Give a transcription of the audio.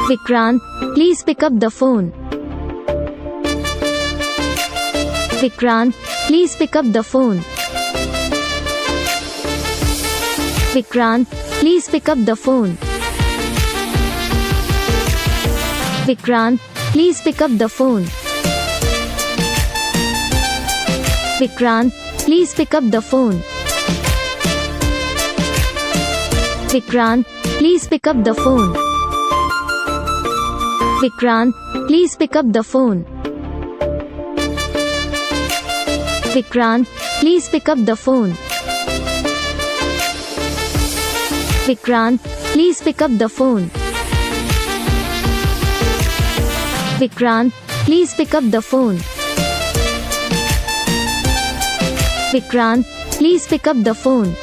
Vikrant, please pick up the phone. Vikrant, please pick up the phone. Vikrant, please pick up the phone. Vikrant, please pick up the phone. Vikrant, please pick up the phone. Vikrant, please pick up the phone. Vikrant, please pick up the phone. Vikrant, please pick up the phone. Vikrant, please pick up the phone. Vikrant, please pick up the phone. Vikrant, please pick up the phone.